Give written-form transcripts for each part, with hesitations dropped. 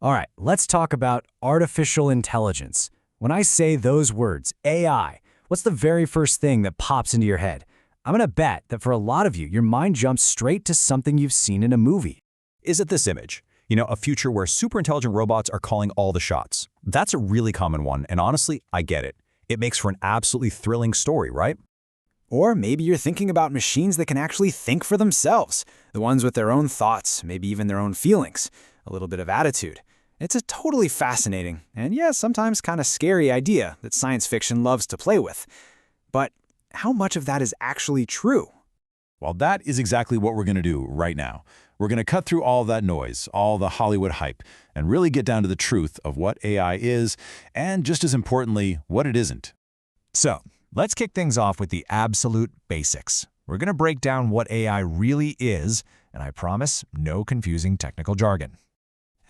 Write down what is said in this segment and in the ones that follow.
All right, let's talk about artificial intelligence. When I say those words, AI, what's the very first thing that pops into your head? I'm gonna bet that for a lot of you, your mind jumps straight to something you've seen in a movie. Is it this image? A future where super intelligent robots are calling all the shots. That's a really common one, and honestly, I get it. It makes for an absolutely thrilling story, right? Or maybe you're thinking about machines that can actually think for themselves, the ones with their own thoughts, maybe even their own feelings, a little bit of attitude. It's a totally fascinating, and yes, sometimes kind of scary idea that science fiction loves to play with. But how much of that is actually true? Well, that is exactly what we're going to do right now. We're going to cut through all that noise, all the Hollywood hype, and really get down to the truth of what AI is, and just as importantly, what it isn't. So, let's kick things off with the absolute basics. We're going to break down what AI really is, and I promise, no confusing technical jargon.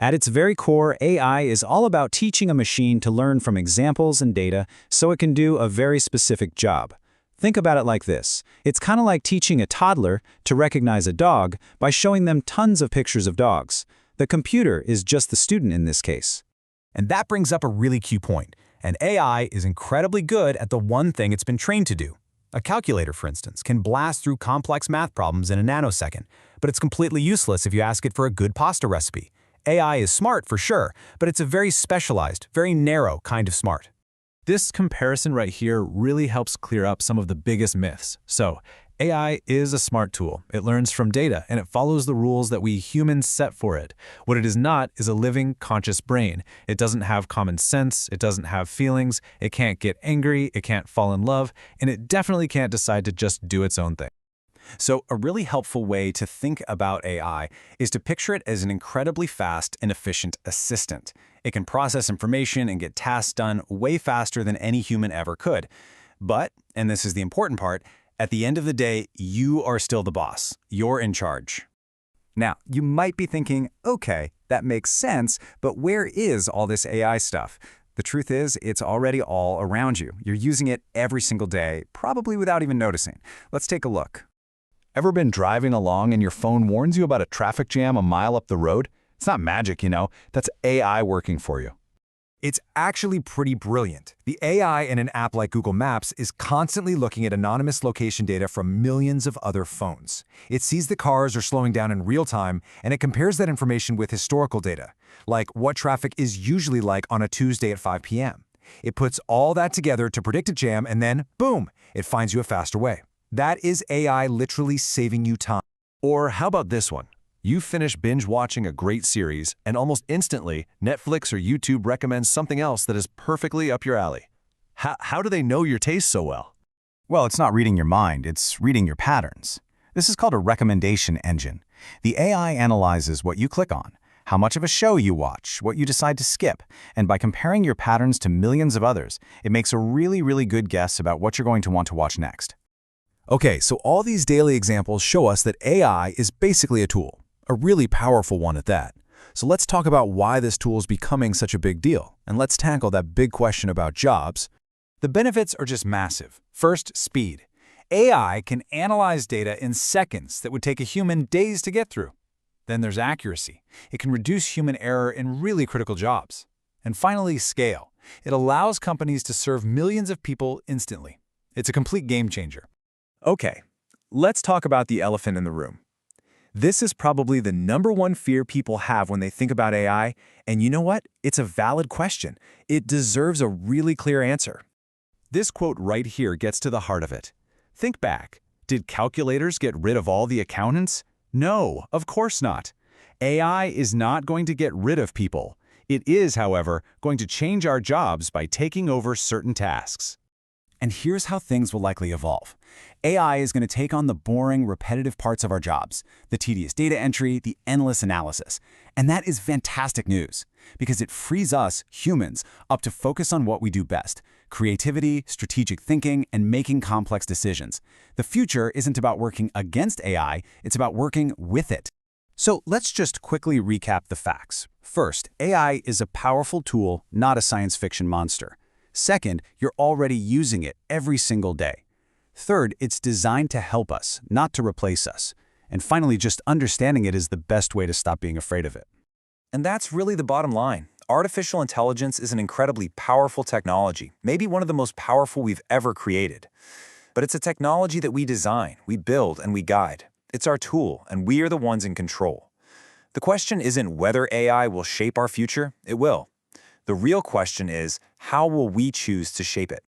At its very core, AI is all about teaching a machine to learn from examples and data so it can do a very specific job. Think about it like this. It's kind of like teaching a toddler to recognize a dog by showing them tons of pictures of dogs. The computer is just the student in this case. And that brings up a really key point. And AI is incredibly good at the one thing it's been trained to do. A calculator, for instance, can blast through complex math problems in a nanosecond, but it's completely useless if you ask it for a good pasta recipe. AI is smart for sure, but it's a very specialized, very narrow kind of smart. This comparison right here really helps clear up some of the biggest myths. So, AI is a smart tool. It learns from data, and it follows the rules that we humans set for it. What it is not is a living, conscious brain. It doesn't have common sense, it doesn't have feelings, it can't get angry, it can't fall in love, and it definitely can't decide to just do its own thing. So a really helpful way to think about AI is to picture it as an incredibly fast and efficient assistant. It can process information and get tasks done way faster than any human ever could. But, and this is the important part, at the end of the day, you are still the boss. You're in charge. Now, you might be thinking, okay, that makes sense, but where is all this AI stuff? The truth is, it's already all around you. You're using it every single day, probably without even noticing. Let's take a look. Ever been driving along and your phone warns you about a traffic jam a mile up the road? It's not magic, That's AI working for you. It's actually pretty brilliant. The AI in an app like Google Maps is constantly looking at anonymous location data from millions of other phones. It sees the cars are slowing down in real time, and it compares that information with historical data, like what traffic is usually like on a Tuesday at 5 p.m. It puts all that together to predict a jam, and then, boom, it finds you a faster way. That is AI literally saving you time. Or how about this one? You finish binge-watching a great series, and almost instantly, Netflix or YouTube recommends something else that is perfectly up your alley. How do they know your taste so well? Well, it's not reading your mind, it's reading your patterns. This is called a recommendation engine. The AI analyzes what you click on, how much of a show you watch, what you decide to skip, and by comparing your patterns to millions of others, it makes a really good guess about what you're going to want to watch next. Okay, so all these daily examples show us that AI is basically a tool, a really powerful one at that. So let's talk about why this tool is becoming such a big deal, and let's tackle that big question about jobs. The benefits are just massive. First, speed. AI can analyze data in seconds that would take a human days to get through. Then there's accuracy. It can reduce human error in really critical jobs. And finally, scale. It allows companies to serve millions of people instantly. It's a complete game changer. Okay, let's talk about the elephant in the room. This is probably the #1 fear people have when they think about AI, and you know what? It's a valid question. It deserves a really clear answer. This quote right here gets to the heart of it. Think back. Did calculators get rid of all the accountants? No, of course not. AI is not going to get rid of people. It is, however, going to change our jobs by taking over certain tasks. And here's how things will likely evolve. AI is going to take on the boring, repetitive parts of our jobs, the tedious data entry, the endless analysis. And that is fantastic news, because it frees us, humans, up to focus on what we do best: creativity, strategic thinking, and making complex decisions. The future isn't about working against AI, it's about working with it. So let's just quickly recap the facts. First, AI is a powerful tool, not a science fiction monster. Second, you're already using it every single day. Third, it's designed to help us, not to replace us. And finally, just understanding it is the best way to stop being afraid of it. And that's really the bottom line. Artificial intelligence is an incredibly powerful technology, maybe one of the most powerful we've ever created. But it's a technology that we design, we build, and we guide. It's our tool, and we are the ones in control. The question isn't whether AI will shape our future, it will. The real question is, how will we choose to shape it?